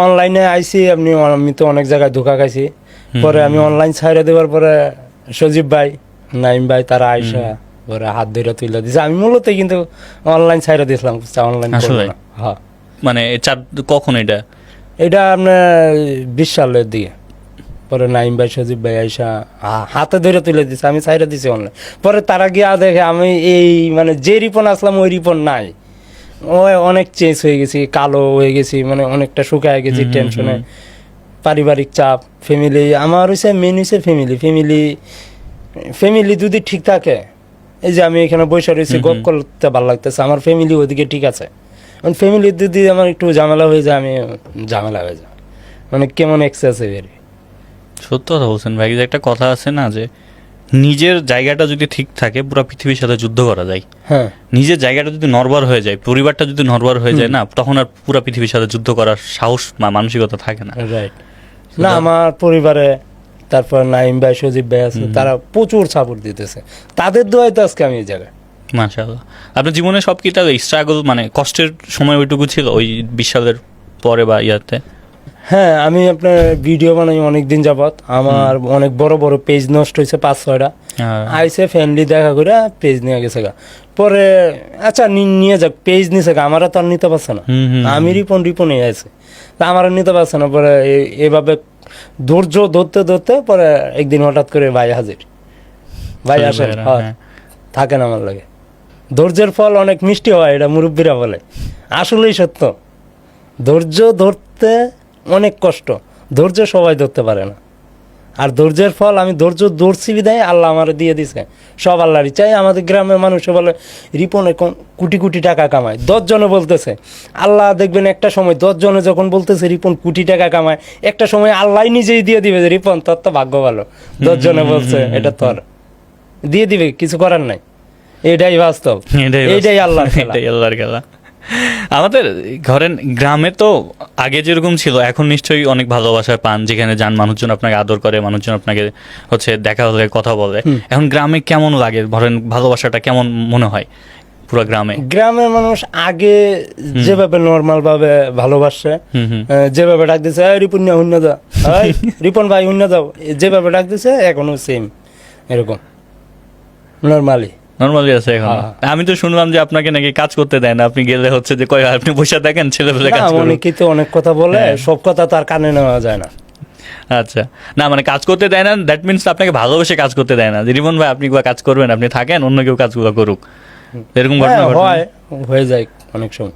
অনলাইনে আইছি আমি তো অনেক জায়গায় ধোকা খাইছি। পরে আমি অনলাইন ছাইড়ে দেওয়ার পরে সজীব ভাই, নাইম ভাই তারা আইসা পরে হাত ধরে তুলে দিছে। আমি মূলত কিন্তু অনলাইন ছাইড়ে দিয়েছিলাম, অনলাইন আসলে? হ্যাঁ। মানে কখন এটা আপনার 20 সালের দিকে। পরে নাইম ভাই সজীব ভাই আইসা হাতে ধরে তুলে দিছে, আমি ছাইড়ে দিছি অনলাইন। পরে তারা গিয়া দেখে আমি এই মানে যে রিপন আসলাম ওই রিপন নাই, ওই অনেক চেঞ্জ হয়ে গেছি, কালো হয়ে গেছি, মানে অনেকটা শুকায় গেছি টেনশনে, পারিবারিক চাপ, ফ্যামিলি আমার হয়েছে মেন হয়েছে ফ্যামিলি যদি ঠিক থাকে, এই যে আমি এখানে বসে রয়েছি গপ করতে ভালো লাগতেছে, আমার ফ্যামিলি ওদিকে ঠিক আছে। ফ্যামিলি যদি আমার একটু ঝামেলা হয়ে যায়, আমি ঝামেলা হয়ে যায়, মানে কেমন এক্সেসিভ এর। সত্য কথা বলছেন ভাই, যে একটা কথা আছে না যে নিজের জায়গাটা যদি ঠিক থাকে পুরো পৃথিবীর সাথে যুদ্ধ করা যায়। হ্যাঁ, নিজের জায়গাটা যদি নড়বড় হয়ে যায়, পরিবারটা যদি নড়বড় হয়ে যায় না, তখন আর পুরো পৃথিবীর সাথে যুদ্ধ করার সাহস বা মানসিকতা থাকে না। রাইট। না আমার পরিবারে তারপর নাইম ভাই সজীব ভাই আছে, তারা প্রচুর সাপোর্ট দিতেছে, তাদের দোয়াই তো আজকে আমি এই জায়গায়। মাশাআল্লাহ। আপনার জীবনে সব কি তাহলে স্ট্রাগল মানে কষ্টের সময় ওইটুকু ছিল ওই 20 সালের পরে বা ইয়াতে? হ্যাঁ, আমি আপনার ভিডিও বানাই অনেক দিন যাবত, আমার অনেক বড় বড় পেজ নষ্ট হয়েছে 5-6টা। আইসে ফ্যামিলি দেখা করে পেজ নিয়ে গেছে গা। পরে আচ্ছা নিয়ে যাক, পেজ নিছে গা, আমারা তো আর নিতে পারছে না। আমি রিপনে আছে, তা আমার আর নিতে পারছে না। পরে এভাবে ধৈর্য ধরতে পরে একদিন হঠাৎ করে ভাই হাজির, ভাই আসেন, থাকেন আমার লাগে। ধৈর্যের ফল অনেক মিষ্টি হয়, এটা মুরব্বীরা বলে, আসলেই সত্য। ধৈর্য ধরতে অনেক কষ্ট, ধৈর্য সবাই ধরতে পারে না। আর ধৈর্যের ফল আমি ধৈর্য ধরছি বিদায় আল্লাহ আমার দিয়ে দিছে, সব আল্লাহরই। চাই আমাদের গ্রামের মানুষ বলে রিপনে কোটি কোটি টাকা কামায়, 10 জনে বলতেছে। আল্লাহ দেখবেন একটা সময় 10 জনে যখন বলতেছে রিপন কোটি টাকা কামায়, একটা সময় আল্লাহ নিজেই দিয়ে দিবে যে রিপন তোর তো ভাগ্য ভালো, 10 জনে বলছে এটা তোর, দিয়ে দিবে, কিছু করার নাই। এটাই বাস্তব, এটাই আল্লাহর খেলা। আমাদের ঘরের গ্রামে তো আগে যেরকম ছিল, এখন নিশ্চয়ই অনেক ভালোবাসার পান, যেখানে যান মানুষজন আপনাকে আদর করে, মানুষজন আপনাকে দেখা হলে কথা বলে। এখন গ্রামে কেমন লাগে, ধরেন ভালোবাসাটা কেমন মনে হয় পুরো গ্রামে? গ্রামের মানুষ আগে যেভাবে নর্মাল ভাবে ভালোবাসে, যেভাবে ডাক দিছে রিপন না হুন্য দাও, রিপন ভাই হুন্য দাও, যেভাবে ডাক দিছে এখনো সেম এরকম নর্মালি আছে এখন। আমি তো শুনলাম যে আপনাকে নাকি কাজ করতে দেয় না, আপনি গেলে যে কয় আপনি বসে দেখেন ছেলেপেলে কাজ করে। অনেকেই তো অনেক কথা বলে, সব কথা তার কানে নেওয়া যায় না। আচ্ছা, না মানে কাজ করতে দেয় না, দ্যাট মিনস আপনাকে ভালোবেসে কাজ করতে দেয় না, যে রিপন ভাই আপনি কাজ করবেন, আপনি থাকেন, অন্য কেউ কাজগুলো করুক, এরকম ঘটনা হয়ে যায় অনেক সময়।